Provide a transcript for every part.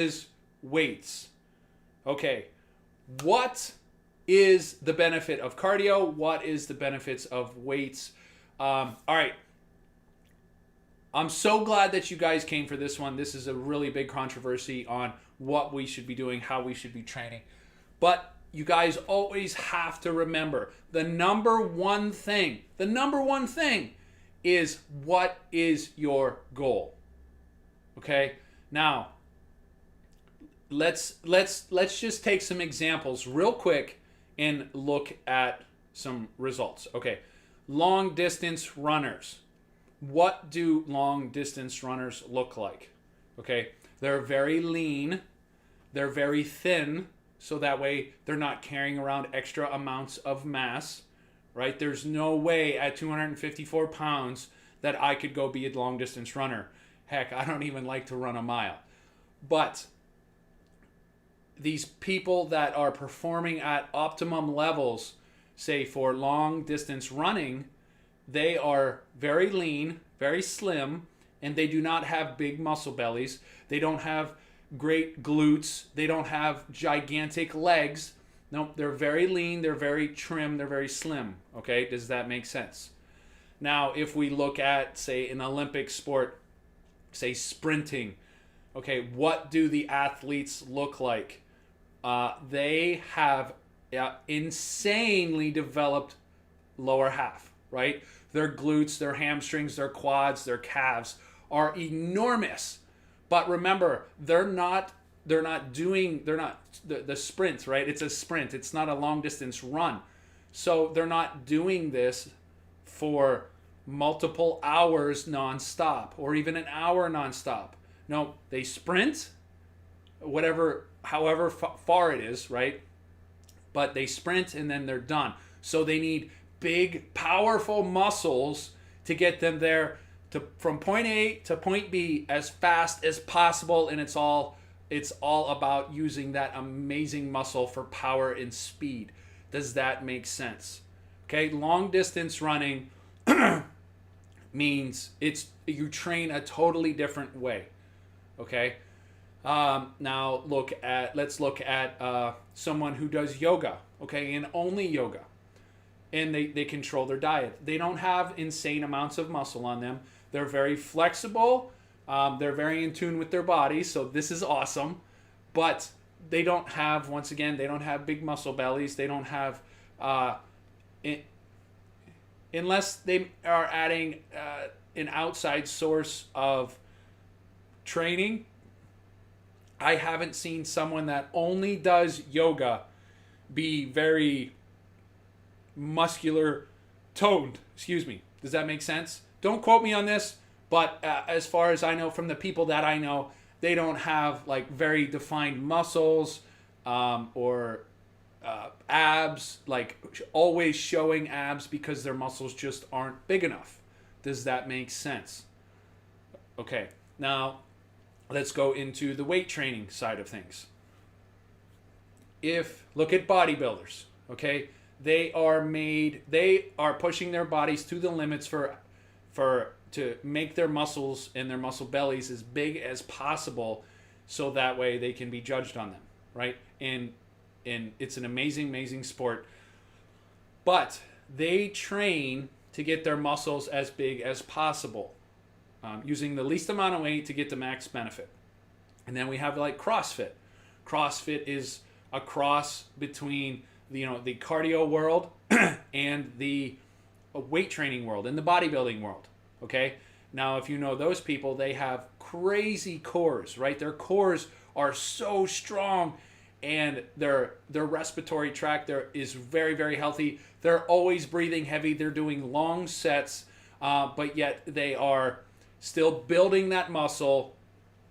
is weights. Okay, what is the benefit of cardio? What is the benefits of weights? All right. I'm so glad that you guys came for this one. This is a really big controversy on what we should be doing, how we should be training. But you guys always have to remember the number one thing is, what is your goal? Okay? Now, let's just take some examples real quick and look at some results. Okay. Long distance runners. What do long distance runners look like? Okay. They're very lean. They're very thin. So that way they're not carrying around extra amounts of mass, right? There's no way at 254 pounds that I could go be a long distance runner. Heck, I don't even like to run a mile. But these people that are performing at optimum levels, say for long distance running, they are very lean, very slim, and they do not have big muscle bellies. They don't have great glutes. They don't have gigantic legs. No, they're very lean, they're very trim, they're very slim. Okay, does that make sense? Now, if we look at, say, an Olympic sport, say sprinting, okay, what do the athletes look like? They have insanely developed lower half, right? Their glutes, their hamstrings, their quads, their calves are enormous. But remember, they're not doing the sprint, right? It's a sprint. It's not a long distance run. So they're not doing this for multiple hours nonstop or even an hour nonstop. No, they sprint, however far it is, right? But they sprint and then they're done. So they need big, powerful muscles to get them there from point A to point B as fast as possible. And it's all about using that amazing muscle for power and speed. Does that make sense? Okay, long distance running means you train a totally different way. Okay. Now let's look at someone who does yoga, okay, and only yoga, and they control their diet. They don't have insane amounts of muscle on them. They're very flexible. They're very in tune with their body, so this is awesome. But they don't have, once again, they don't have big muscle bellies. They don't have, unless they are adding an outside source of training. I haven't seen someone that only does yoga be very muscular toned. Excuse me. Does that make sense? Don't quote me on this, but as far as I know from the people that I know, they don't have like very defined muscles or abs, like always showing abs because their muscles just aren't big enough. Does that make sense? Okay. Now, let's go into the weight training side of things. Look at bodybuilders, okay? They are pushing their bodies to the limits to make their muscles and their muscle bellies as big as possible, so that way they can be judged on them, right? And it's an amazing sport. But they train to get their muscles as big as possible, using the least amount of weight to get the max benefit. And then we have like CrossFit. CrossFit is a cross between the cardio world and the weight training world and the bodybuilding world. Okay. Now, if you know those people, they have crazy cores, right? Their cores are so strong, and their respiratory tract is very, very healthy. They're always breathing heavy. They're doing long sets, but yet they are still building that muscle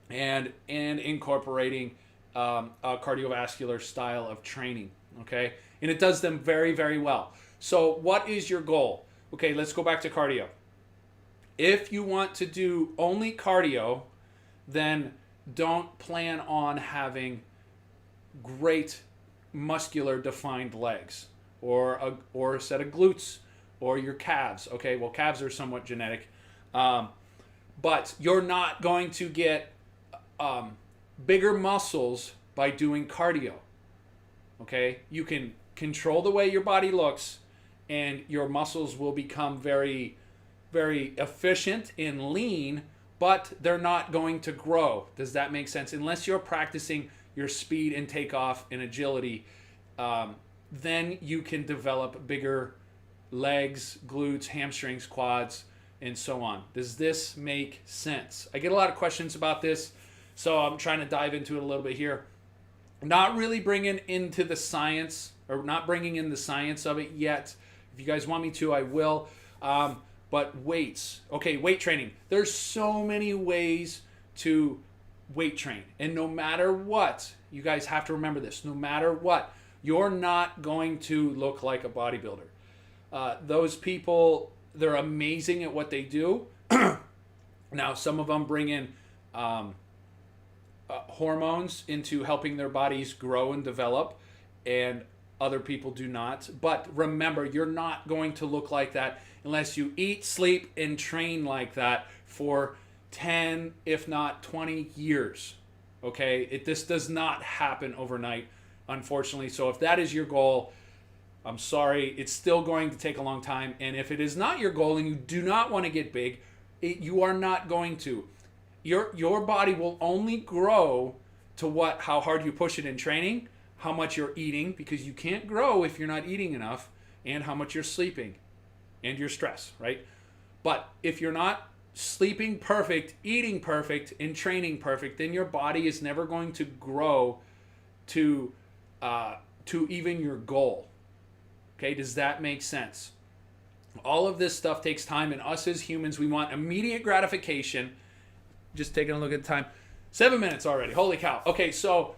and incorporating a cardiovascular style of training, okay? And it does them very, very well. So what is your goal? Okay, let's go back to cardio. If you want to do only cardio, then don't plan on having great muscular defined legs or a set of glutes or your calves. Okay, well, calves are somewhat genetic. But you're not going to get bigger muscles by doing cardio. Okay? You can control the way your body looks, and your muscles will become very, very efficient and lean, but they're not going to grow. Does that make sense? Unless you're practicing your speed and takeoff and agility, then you can develop bigger legs, glutes, hamstrings, quads, and so on. Does this make sense? I get a lot of questions about this, so I'm trying to dive into it a little bit here. Not really bringing into the science, or not bringing in the science of it yet. If you guys want me to, I will. But weights. Okay, weight training. There's so many ways to weight train. And no matter what, you guys have to remember this, no matter what, you're not going to look like a bodybuilder. Those people, they're amazing at what they do. Now, some of them bring in hormones into helping their bodies grow and develop, and other people do not. But remember, you're not going to look like that unless you eat, sleep, and train like that for 10, if not 20 years. Okay? This does not happen overnight, unfortunately. So if that is your goal, I'm sorry, it's still going to take a long time. And if it is not your goal and you do not want to get big, you are not going to. Your body will only grow to how hard you push it in training, how much you're eating, because you can't grow if you're not eating enough, and how much you're sleeping and your stress, right? But if you're not sleeping perfect, eating perfect, and training perfect, then your body is never going to grow to even your goal. Okay, does that make sense? All of this stuff takes time, and us as humans, we want immediate gratification. Just taking a look at the time. 7 minutes already. Holy cow. Okay, so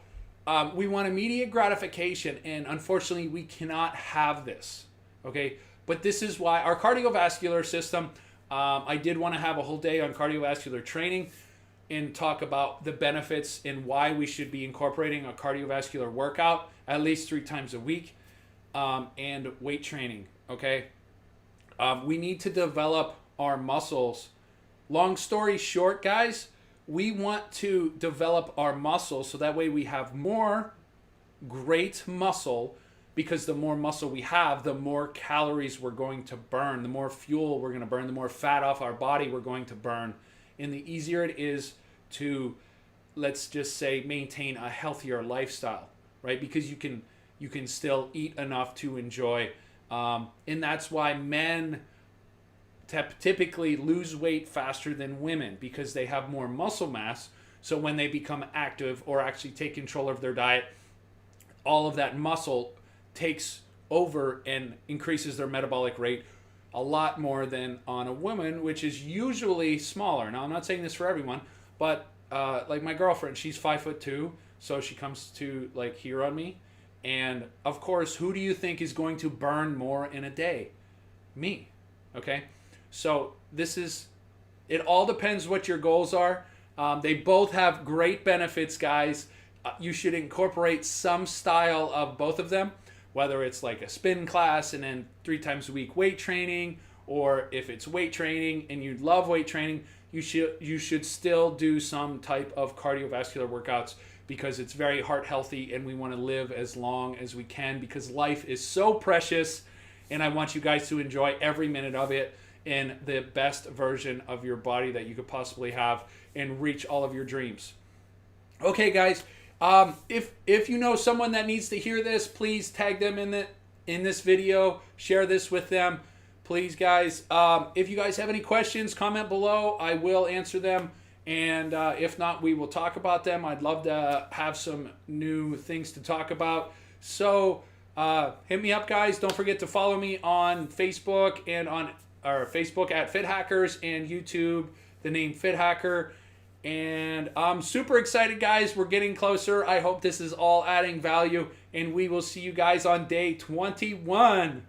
we want immediate gratification, and unfortunately, we cannot have this. Okay, but this is why our cardiovascular system, I did want to have a whole day on cardiovascular training and talk about the benefits and why we should be incorporating a cardiovascular workout at least 3 times a week, and weight training. Okay, we need to develop our muscles. Long story short, guys, we want to develop our muscles so that way we have more great muscle, because the more muscle we have, the more calories we're going to burn, the more fuel we're going to burn, the more fat off our body we're going to burn, and the easier it is to, let's just say, maintain a healthier lifestyle, right? Because you can still eat enough to enjoy, and that's why men typically lose weight faster than women, because they have more muscle mass. So when they become active or actually take control of their diet, all of that muscle takes over and increases their metabolic rate a lot more than on a woman, which is usually smaller. Now, I'm not saying this for everyone, but like my girlfriend, she's 5'2", so she comes to like here on me. And of course, who do you think is going to burn more in a day? Me. Okay? So it all depends what your goals are. They both have great benefits, guys. You should incorporate some style of both of them, whether it's like a spin class and then 3 times a week weight training, or if it's weight training and you love weight training, you should still do some type of cardiovascular workouts, because it's very heart healthy and we want to live as long as we can, because life is so precious, and I want you guys to enjoy every minute of it in the best version of your body that you could possibly have and reach all of your dreams. Okay, guys, if you know someone that needs to hear this, please tag them in this video, share this with them, please, guys. If you guys have any questions, comment below. I will answer them, and if not, we will talk about them. I'd love to have some new things to talk about. So hit me up, guys. Don't forget to follow me on Facebook and on our Facebook at FitHackers, and YouTube, the name FitHacker. And I'm super excited, guys. We're getting closer. I hope this is all adding value, and we will see you guys on day 21.